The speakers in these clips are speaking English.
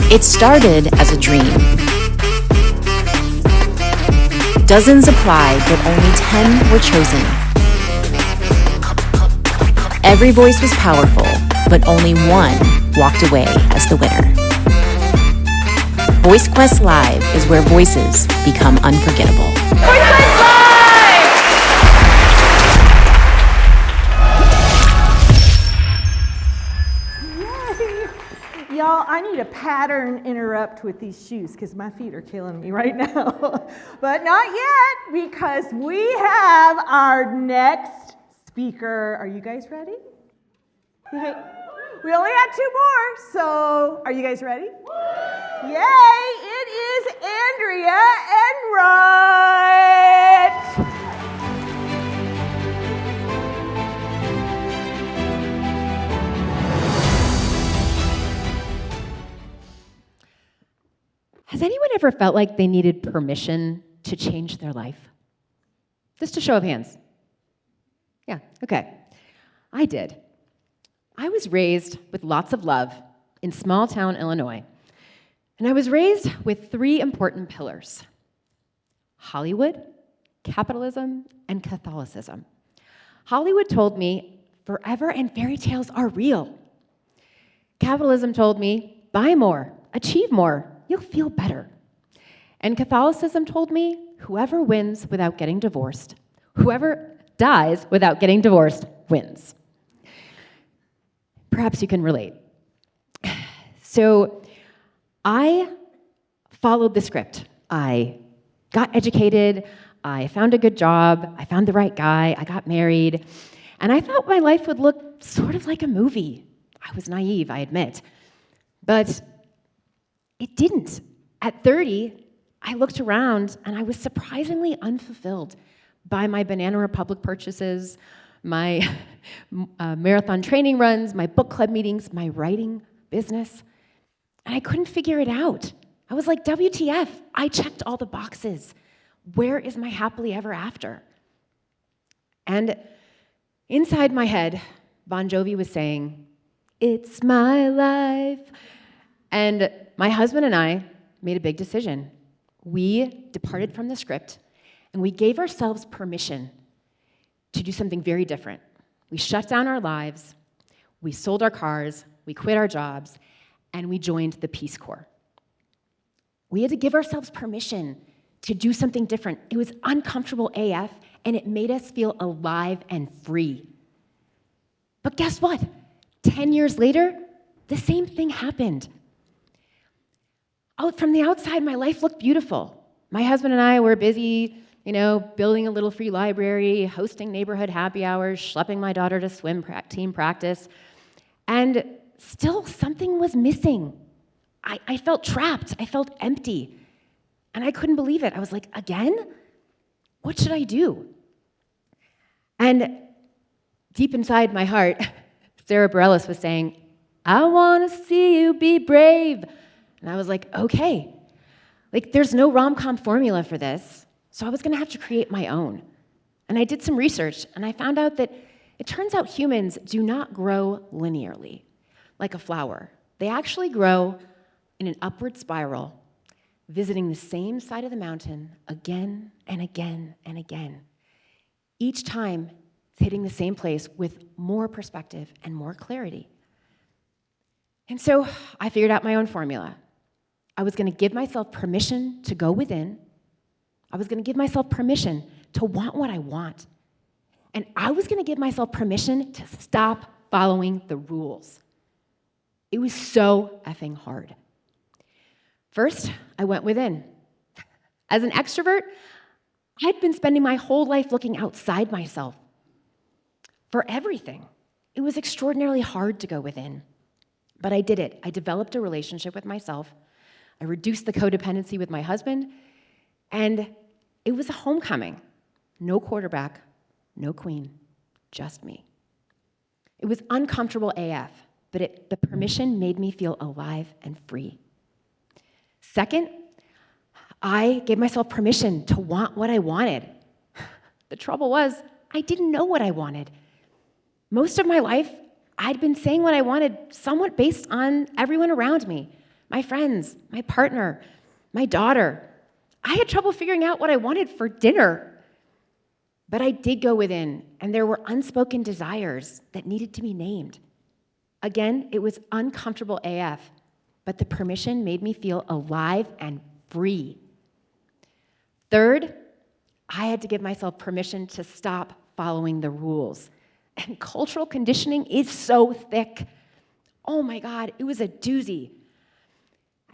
It started as a dream. Dozens applied, but only 10 were chosen. Every voice was powerful, but only one walked away as the winner. VoiceQuest Live is where voices become unforgettable. VoiceQuest Live! Y'all, I need a pattern interrupt with these shoes because my feet are killing me right now. But not yet, because we have our next speaker. Are you guys ready? Okay. We only got 2 more, so are you guys ready? Yay! It is Andrea Enright! Has anyone ever felt like they needed permission to change their life? Just a show of hands. Yeah, okay. I did. I was raised with lots of love in small town Illinois. And I was raised with 3 important pillars: Hollywood, capitalism, and Catholicism. Hollywood told me forever and fairy tales are real. Capitalism told me buy more, achieve more, you'll feel better. And Catholicism told me whoever wins without getting divorced, whoever dies without getting divorced, wins. Perhaps you can relate. So I followed the script. I got educated, I found a good job, I found the right guy, I got married, and I thought my life would look sort of like a movie. I was naive, I admit. But it didn't. At 30, I looked around and I was surprisingly unfulfilled by my Banana Republic purchases, my marathon training runs, my book club meetings, my writing business. And I couldn't figure it out. I was like, WTF, I checked all the boxes. Where is my happily ever after? And inside my head, Bon Jovi was saying, "It's my life." And my husband and I made a big decision. We departed from the script, and we gave ourselves permission to do something very different. We shut down our lives, we sold our cars, we quit our jobs, and we joined the Peace Corps. We had to give ourselves permission to do something different. It was uncomfortable AF, and it made us feel alive and free. But guess what? 10 years later, the same thing happened. From the outside, my life looked beautiful. My husband and I were busy, building a little free library, hosting neighborhood happy hours, schlepping my daughter to swim team practice. And still, something was missing. I felt trapped. I felt empty. And I couldn't believe it. I was like, again? What should I do? And deep inside my heart, Sarah Bareilles was saying, I want to see you be brave. And I was like, okay. There's no rom-com formula for this, so I was going to have to create my own. And I did some research, and I found out that it turns out humans do not grow linearly, like a flower. They actually grow in an upward spiral, visiting the same side of the mountain again and again and again. Each time, it's hitting the same place with more perspective and more clarity. And so I figured out my own formula. I was going to give myself permission to go within. I was going to give myself permission to want what I want. And I was going to give myself permission to stop following the rules. It was so effing hard. First, I went within. As an extrovert, I'd been spending my whole life looking outside myself for everything. It was extraordinarily hard to go within. But I did it. I developed a relationship with myself. I reduced the codependency with my husband, and it was a homecoming. No quarterback, no queen, just me. It was uncomfortable AF, but the permission made me feel alive and free. Second, I gave myself permission to want what I wanted. The trouble was, I didn't know what I wanted. Most of my life, I'd been saying what I wanted somewhat based on everyone around me. my friends, my partner, my daughter. I had trouble figuring out what I wanted for dinner. But I did go within, and there were unspoken desires that needed to be named. Again, it was uncomfortable AF, but the permission made me feel alive and free. Third, I had to give myself permission to stop following the rules. And cultural conditioning is so thick. Oh my God, it was a doozy.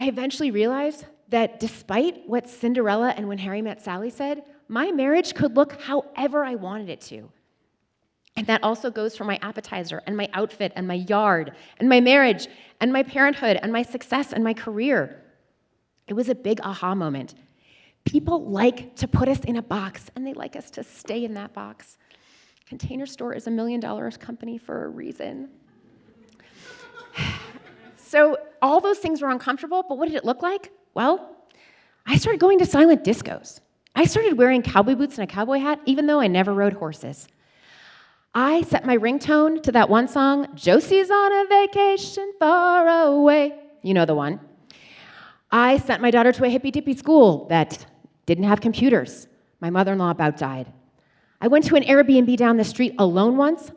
I eventually realized that despite what Cinderella and When Harry Met Sally said, my marriage could look however I wanted it to. And that also goes for my appetizer and my outfit and my yard and my marriage and my parenthood and my success and my career. It was a big aha moment. People like to put us in a box, and they like us to stay in that box. Container Store is $1 million company for a reason. So all those things were uncomfortable, but what did it look like? Well, I started going to silent discos. I started wearing cowboy boots and a cowboy hat, even though I never rode horses. I set my ringtone to that one song, Josie's on a vacation far away. You know the one. I sent my daughter to a hippy-dippy school that didn't have computers. My mother-in-law about died. I went to an Airbnb down the street alone once,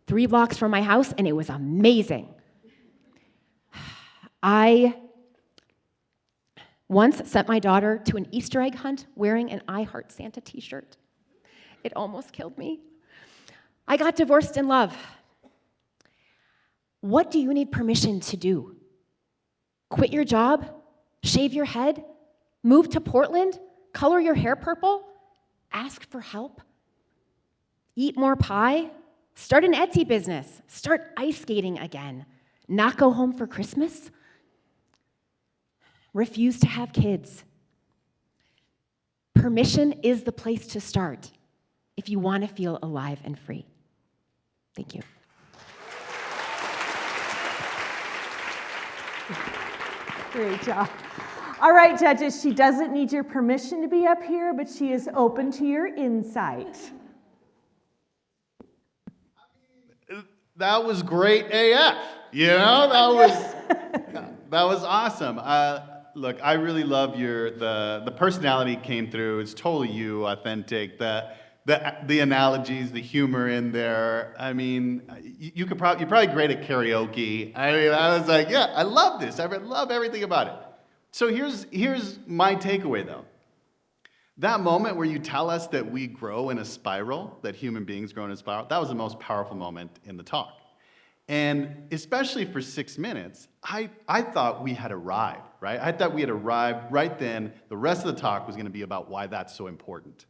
3 blocks from my house, and it was amazing. I once sent my daughter to an Easter egg hunt wearing an I Heart Santa t-shirt. It almost killed me. I got divorced in love. What do you need permission to do? Quit your job? Shave your head? Move to Portland? Color your hair purple? Ask for help? Eat more pie? Start an Etsy business? Start ice skating again? Not go home for Christmas? Refuse to have kids? Permission is the place to start if you want to feel alive and free. Thank you. Great job. All right, judges, she doesn't need your permission to be up here, but she is open to your insight. That was great AF. You know, that was awesome. Look, I really love the personality came through. It's totally you, authentic. The analogies, the humor in there. I mean, you're probably great at karaoke. I mean, I was like, yeah, I love this. I love everything about it. So here's my takeaway, though. That moment where you tell us that we grow in a spiral, that human beings grow in a spiral, that was the most powerful moment in the talk. And especially for 6 minutes, I thought we had arrived, right? I thought we had arrived right then. The rest of the talk was going to be about why that's so important.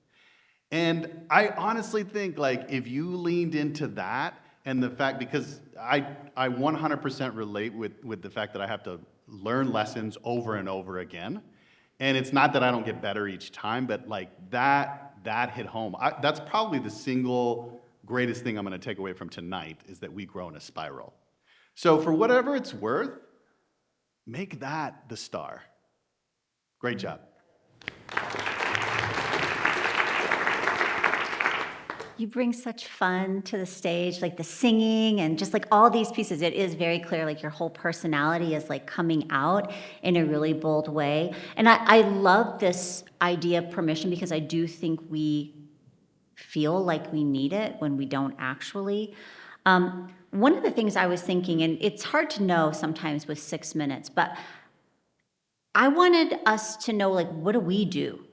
And I honestly think, like, if you leaned into that and the fact, because I 100% relate with the fact that I have to learn lessons over and over again. And it's not that I don't get better each time, but like that hit home. That's probably the single greatest thing I'm going to take away from tonight is that we grow in a spiral. So for whatever it's worth, make that the star. Great job. You bring such fun to the stage, like the singing and just like all these pieces. It is very clear, like your whole personality is like coming out in a really bold way. And I love this idea of permission because I do think we feel like we need it when we don't actually. One of the things I was thinking, and it's hard to know sometimes with 6 minutes, but I wanted us to know, like, what do we do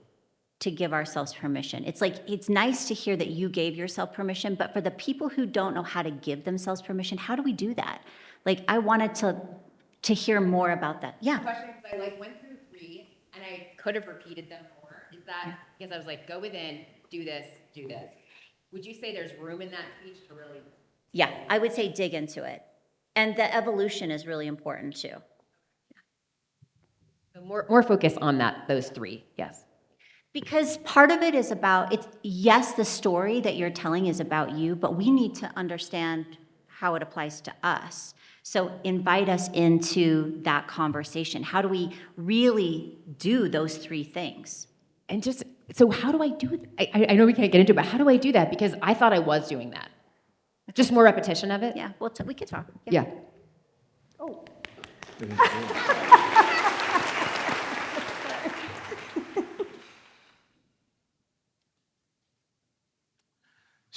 to give ourselves permission? It's like, it's nice to hear that you gave yourself permission, but for the people who don't know how to give themselves permission, how do we do that? Like, I wanted to hear more about that. Yeah. Question, because I went through 3, and I could have repeated them more. Is that because I was like, go within, do this, do this. Would you say there's room in that speech to really? Yeah, I would say dig into it. And the evolution is really important too. So more focus on those 3, yes. Because part of it is about, yes, the story that you're telling is about you, but we need to understand how it applies to us. So invite us into that conversation. How do we really do those 3 things? And so how do I do it? I know we can't get into it, but how do I do that? Because I thought I was doing that. Just more repetition of it? Yeah, well, we could talk. Yeah. Oh.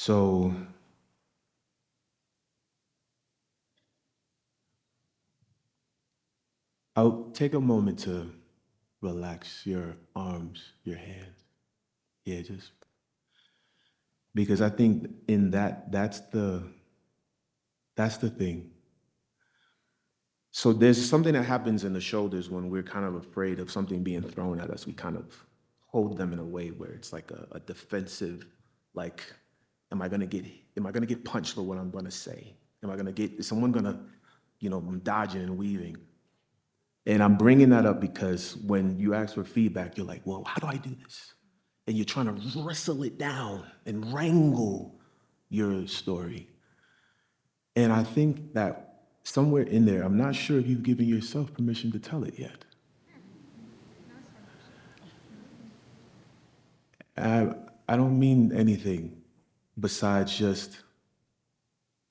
So I'll take a moment to relax your arms, your hands. Yeah, just because I think in that's the thing. So there's something that happens in the shoulders when we're kind of afraid of something being thrown at us. We kind of hold them in a way where it's like a defensive, like, am I gonna get punched for what I'm gonna say? Is someone gonna, I'm dodging and weaving. And I'm bringing that up because when you ask for feedback, you're like, well, how do I do this? And you're trying to wrestle it down and wrangle your story. And I think that somewhere in there, I'm not sure if you've given yourself permission to tell it yet. I don't mean anything besides just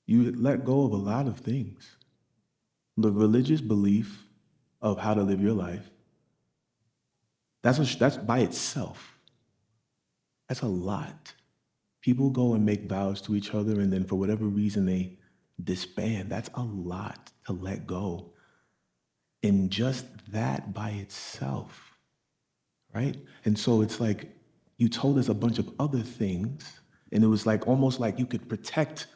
you let go of a lot of things. The religious belief of how to live your life, that's by itself. That's a lot. People go and make vows to each other, and then for whatever reason they disband. That's a lot to let go. And just that by itself, right? And so it's like you told us a bunch of other things, and it was like almost like you could protect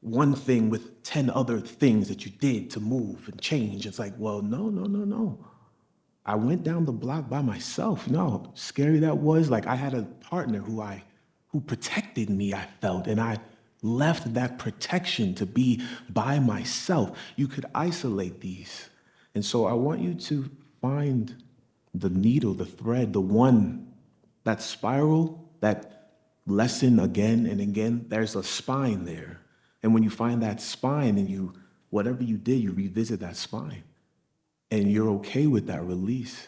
one thing with 10 other things that you did to move and change. It's like, well, no. I went down the block by myself. No, scary that was. Like I had a partner who protected me, I felt, and I left that protection to be by myself. You could isolate these. And so I want you to find the needle, the thread, the one, that spiral, that lesson again and again. There's a spine there. And when you find that spine and whatever you did, you revisit that spine. And you're okay with that release.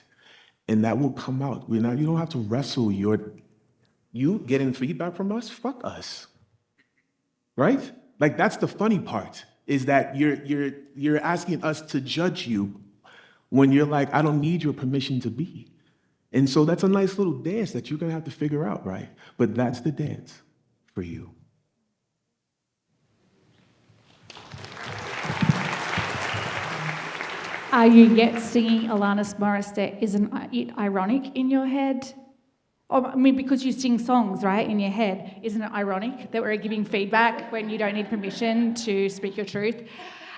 And that will come out. You don't have to wrestle you getting feedback from us, fuck us. Right? Like that's the funny part, is that you're asking us to judge you when you're like, I don't need your permission to be. And so that's a nice little dance that you're gonna have to figure out, right? But that's the dance for you. Are you yet singing Alanis Morissette? Isn't it ironic in your head? Because you sing songs, right, in your head. Isn't it ironic that we're giving feedback when you don't need permission to speak your truth?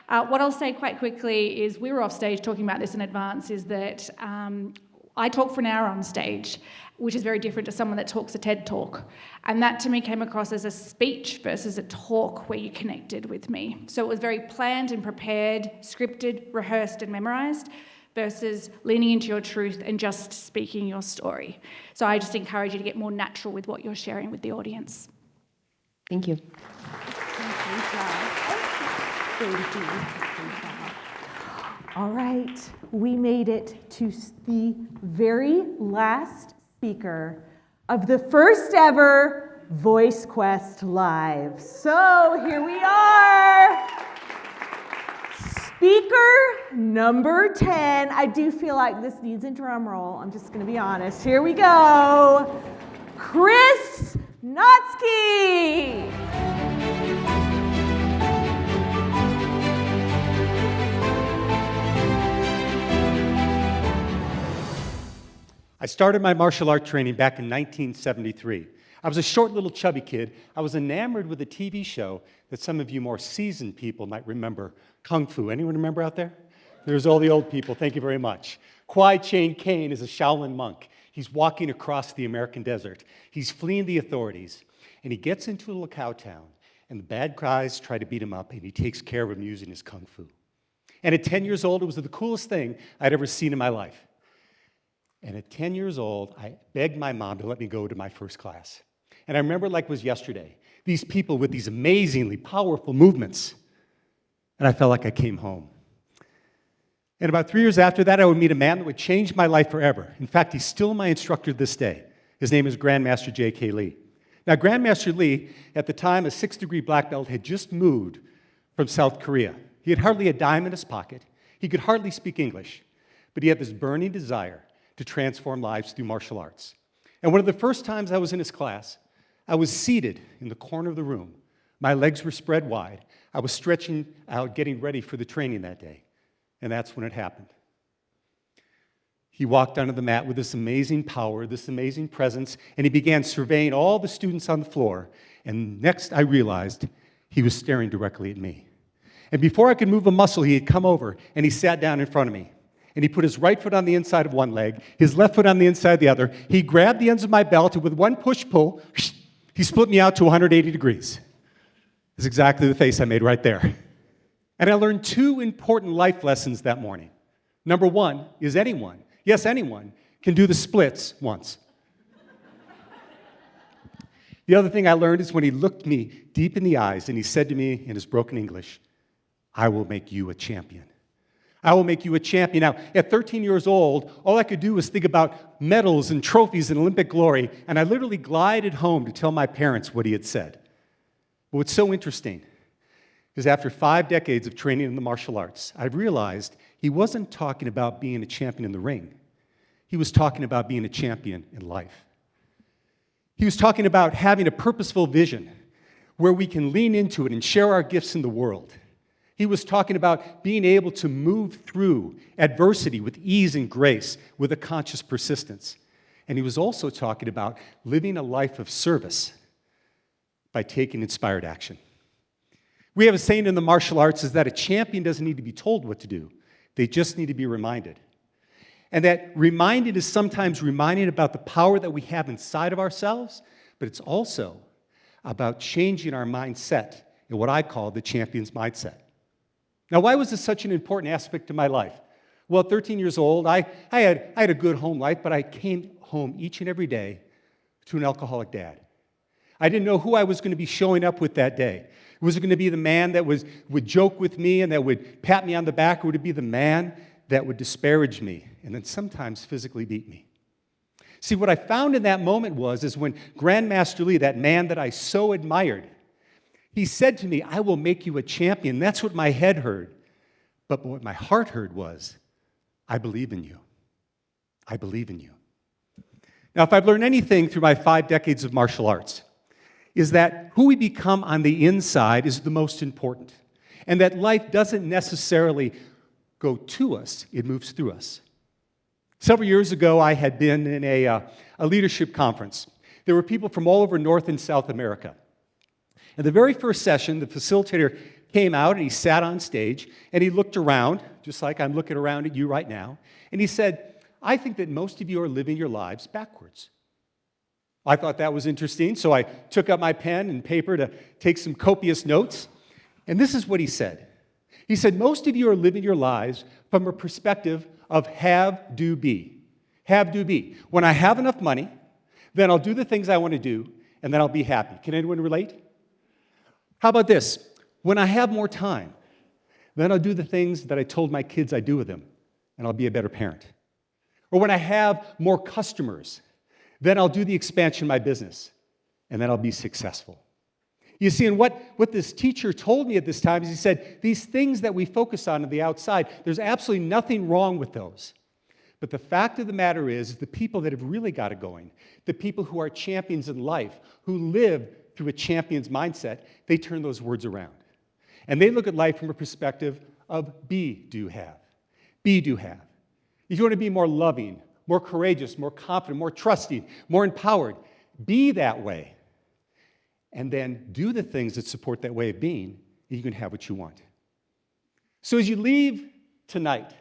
What I'll say quite quickly is, we were off stage talking about this in advance, is that I talk for an hour on stage, which is very different to someone that talks a TED Talk. And that to me came across as a speech versus a talk where you connected with me. So it was very planned and prepared, scripted, rehearsed and memorized, versus leaning into your truth and just speaking your story. So I just encourage you to get more natural with what you're sharing with the audience. Thank you. All right, we made it to the very last speaker of the first ever VoiceQuest Live. So here we are. Speaker number 10. I do feel like this needs a drum roll. I'm just going to be honest. Here we go. Chris Natzke. I started my martial art training back in 1973. I was a short little chubby kid. I was enamored with a TV show that some of you more seasoned people might remember, Kung Fu. Anyone remember out there? There's all the old people. Thank you very much. Kwai Chang Caine is a Shaolin monk. He's walking across the American desert. He's fleeing the authorities, and he gets into a little cow town, and the bad guys try to beat him up, and he takes care of him using his Kung Fu. And at 10 years old, it was the coolest thing I'd ever seen in my life. And at 10 years old, I begged my mom to let me go to my first class. And I remember like it was yesterday, these people with these amazingly powerful movements. And I felt like I came home. And about 3 years after that, I would meet a man that would change my life forever. In fact, he's still my instructor to this day. His name is Grandmaster J.K. Lee. Now, Grandmaster Lee, at the time a 6th-degree black belt, had just moved from South Korea. He had hardly a dime in his pocket. He could hardly speak English. But he had this burning desire to transform lives through martial arts. And one of the first times I was in his class, I was seated in the corner of the room. My legs were spread wide. I was stretching out, getting ready for the training that day. And that's when it happened. He walked onto the mat with this amazing power, this amazing presence, and he began surveying all the students on the floor. And next, I realized he was staring directly at me. And before I could move a muscle, he had come over and he sat down in front of me. And he put his right foot on the inside of one leg, his left foot on the inside of the other. He grabbed the ends of my belt, and with one push-pull, he split me out to 180 degrees. That's exactly the face I made right there. And I learned two important life lessons that morning. Number one is anyone, yes, anyone, can do the splits once. The other thing I learned is when he looked me deep in the eyes and he said to me in his broken English, "I will make you a champion. I will make you a champion." Now, at 13 years old, all I could do was think about medals and trophies and Olympic glory, and I literally glided home to tell my parents what he had said. But what's so interesting is after 5 decades of training in the martial arts, I realized he wasn't talking about being a champion in the ring. He was talking about being a champion in life. He was talking about having a purposeful vision where we can lean into it and share our gifts in the world. He was talking about being able to move through adversity with ease and grace, with a conscious persistence. And he was also talking about living a life of service by taking inspired action. We have a saying in the martial arts is that a champion doesn't need to be told what to do. They just need to be reminded. And that reminding is sometimes reminding about the power that we have inside of ourselves, but it's also about changing our mindset in what I call the champion's mindset. Now, why was this such an important aspect of my life? Well, at 13 years old, I had a good home life, but I came home each and every day to an alcoholic dad. I didn't know who I was going to be showing up with that day. Was it going to be the man that would joke with me and that would pat me on the back, or would it be the man that would disparage me and then sometimes physically beat me? See, what I found in that moment is when Grandmaster Lee, that man that I so admired, he said to me, "I will make you a champion." That's what my head heard. But what my heart heard was, "I believe in you. I believe in you." Now, if I've learned anything through my 5 decades of martial arts, is that who we become on the inside is the most important. And that life doesn't necessarily go to us, it moves through us. Several years ago, I had been in a leadership conference. There were people from all over North and South America. In the very first session, the facilitator came out and he sat on stage and he looked around, just like I'm looking around at you right now, and he said, "I think that most of you are living your lives backwards." I thought that was interesting, so I took up my pen and paper to take some copious notes, and this is what he said. He said, "Most of you are living your lives from a perspective of have, do, be. Have, do, be. When I have enough money, then I'll do the things I want to do, and then I'll be happy." Can anyone relate? How about this? When I have more time, then I'll do the things that I told my kids I'd do with them, and I'll be a better parent. Or when I have more customers, then I'll do the expansion of my business, and then I'll be successful. You see, and what this teacher told me at this time is he said, these things that we focus on the outside, there's absolutely nothing wrong with those. But the fact of the matter is the people that have really got it going, the people who are champions in life, who live through a champion's mindset, they turn those words around. And they look at life from a perspective of be, do, have. Be, do, have. If you want to be more loving, more courageous, more confident, more trusting, more empowered, be that way. And then do the things that support that way of being, and you can have what you want. So as you leave tonight,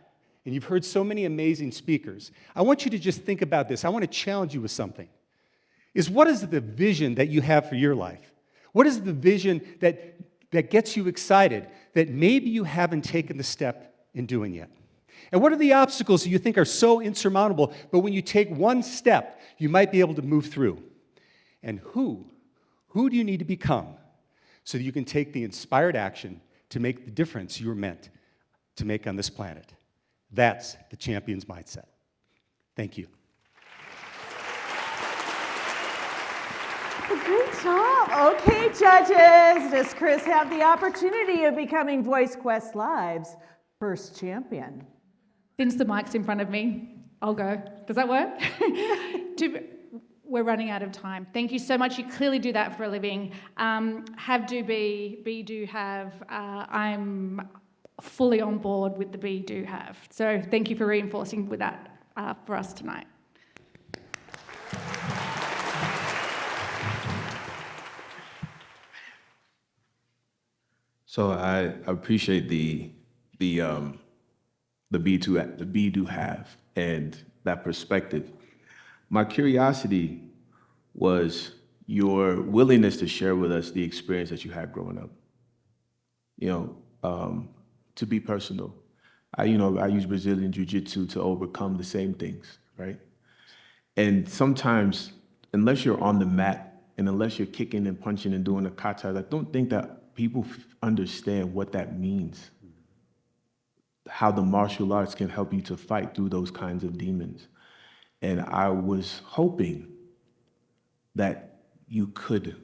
and you've heard so many amazing speakers, I want you to just think about this. I want to challenge you with something. What is the vision that you have for your life? What is the vision that gets you excited that maybe you haven't taken the step in doing yet? And what are the obstacles that you think are so insurmountable, but when you take one step, you might be able to move through? And who do you need to become so that you can take the inspired action to make the difference you're meant to make on this planet? That's the champion's mindset. Thank you. Great job. Okay, judges, does Chris have the opportunity of becoming VoiceQuest Live's first champion? Since the mic's in front of me, I'll go. Does that work? we're running out of time. Thank you so much. You clearly do that for a living. Have, do, be do, have. I'm fully on board with the be, do, have. So thank you for reinforcing with that for us tonight. So I appreciate the be do have and that perspective. My curiosity was your willingness to share with us the experience that you had growing up. To be personal, I use Brazilian Jiu-Jitsu to overcome the same things, right? And sometimes, unless you're on the mat and unless you're kicking and punching and doing the katas, I don't think that people understand what that means. How the martial arts can help you to fight through those kinds of demons. And I was hoping that you could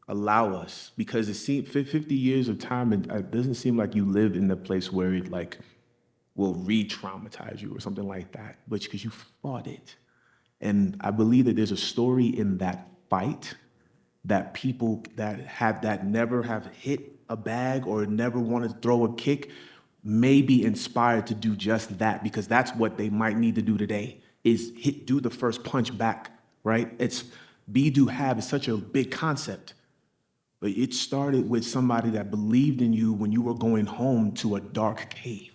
allow us, because it seemed 50 years of time, and it doesn't seem like you live in a place where it like will re-traumatize you or something like that, but because you fought it. And I believe that there's a story in that fight that people that never have hit a bag or never want to throw a kick may be inspired to do just that, because that's what they might need to do today, is do the first punch back, right? It's be, do, have is such a big concept, but it started with somebody that believed in you when you were going home to a dark cave.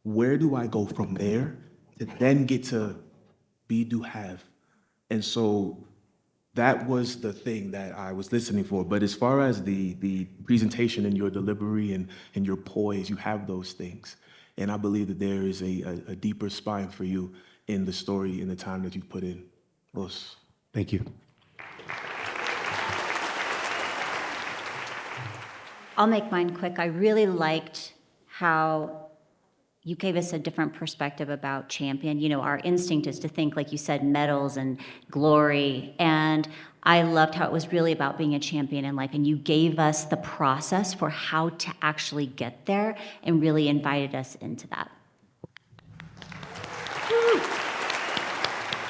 Where do I go from there to then get to be, do, have? And so that was the thing that I was listening for. But as far as the presentation and your delivery and your poise, you have those things. And I believe that there is a deeper spine for you in the story, in the time that you've put in. Los. Thank you. I'll make mine quick. I really liked how you gave us a different perspective about champion. Our instinct is to think, like you said, medals and glory. And I loved how it was really about being a champion in life. And you gave us the process for how to actually get there and really invited us into that.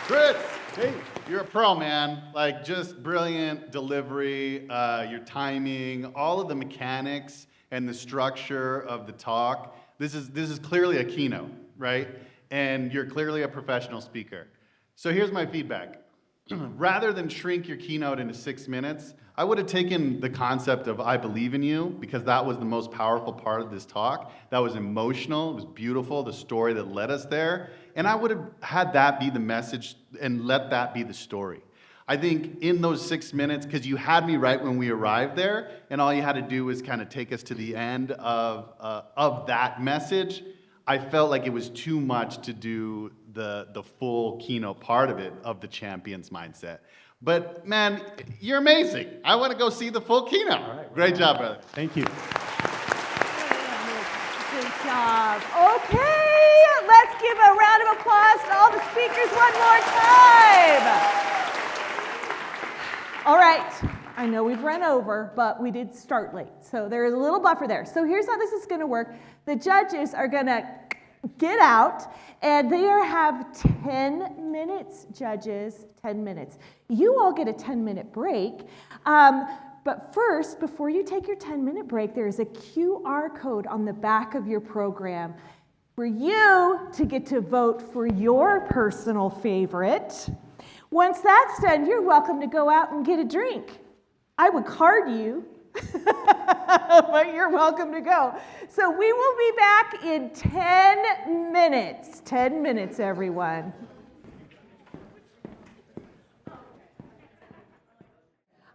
Chris, hey, you're a pro, man. Like, just brilliant delivery, your timing, all of the mechanics and the structure of the talk. This is clearly a keynote, right? And you're clearly a professional speaker. So here's my feedback. Rather than shrink your keynote into 6 minutes, I would have taken the concept of I believe in you, because that was the most powerful part of this talk. That was emotional, it was beautiful, the story that led us there. And I would have had that be the message and let that be the story. I think in those 6 minutes, because you had me right when we arrived there, and all you had to do was kind of take us to the end of that message, I felt like it was too much to do the full keynote part of it, of the champion's mindset. But man, you're amazing. I want to go see the full keynote. All right, great job, brother. Thank you. Good job. Okay, let's give a round of applause to all the speakers one more time. All right, I know we've run over, but we did start late, so there is a little buffer there. So here's how this is going to work. The judges are going to get out, and they have 10 minutes, judges, 10 minutes. You all get a 10-minute break, but first, before you take your 10-minute break, there is a QR code on the back of your program for you to get to vote for your personal favorite. Once that's done, you're welcome to go out and get a drink. I would card you, but you're welcome to go. So we will be back in 10 minutes. 10 minutes, everyone.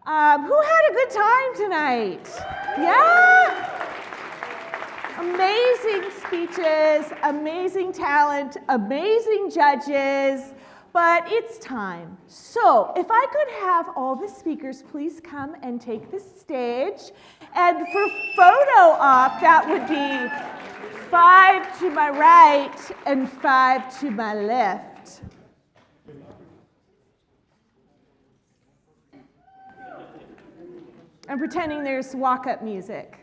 Who had a good time tonight? Yeah? Amazing speeches, amazing talent, amazing judges. But it's time. So if I could have all the speakers please come and take the stage. And for photo op, that would be 5 to my right and 5 to my left. I'm pretending there's walk-up music.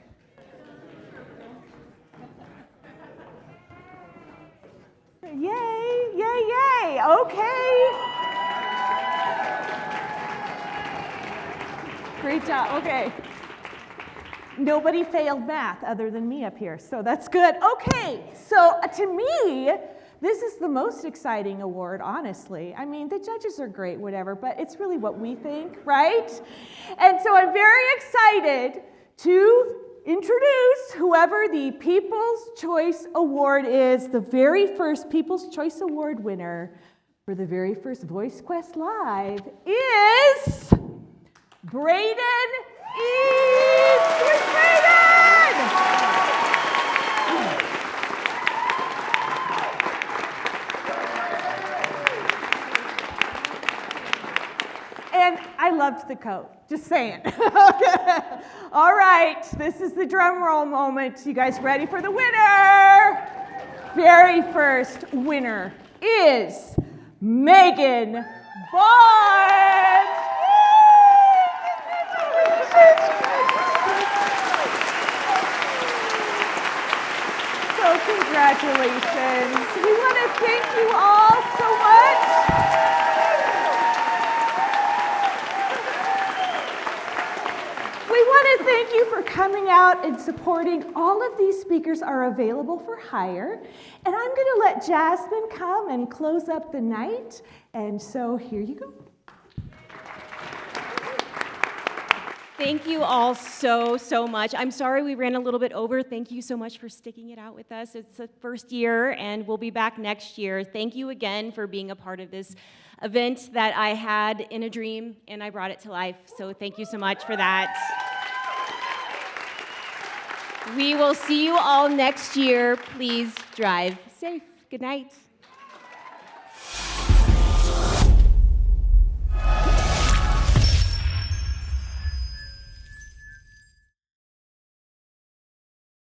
Yay, yay, yay, okay. Great job. Okay. Nobody failed math other than me up here, so that's good. Okay, so to me, this is the most exciting award, honestly. I mean, the judges are great, whatever, but it's really what we think, right? And so I'm very excited to introduce whoever the People's Choice Award is, the very first People's Choice Award winner for the very first VoiceQuest Live is Braden Eads. Here's Braden! And I loved the coat, just saying. All right, this is the drum roll moment. You guys ready for the winner? Very first winner is Megan Barnes. So congratulations. We want to thank you all so much. We want to thank you for coming out and supporting. All of these speakers are available for hire. And I'm going to let Jasmine come and close up the night. And so here you go. Thank you all so much. I'm sorry we ran a little bit over. Thank you so much for sticking it out with us. It's the first year, and we'll be back next year. Thank you again for being a part of this event that I had in a dream, and I brought it to life. So thank you so much for that. We will see you all next year. Please drive safe. Good night.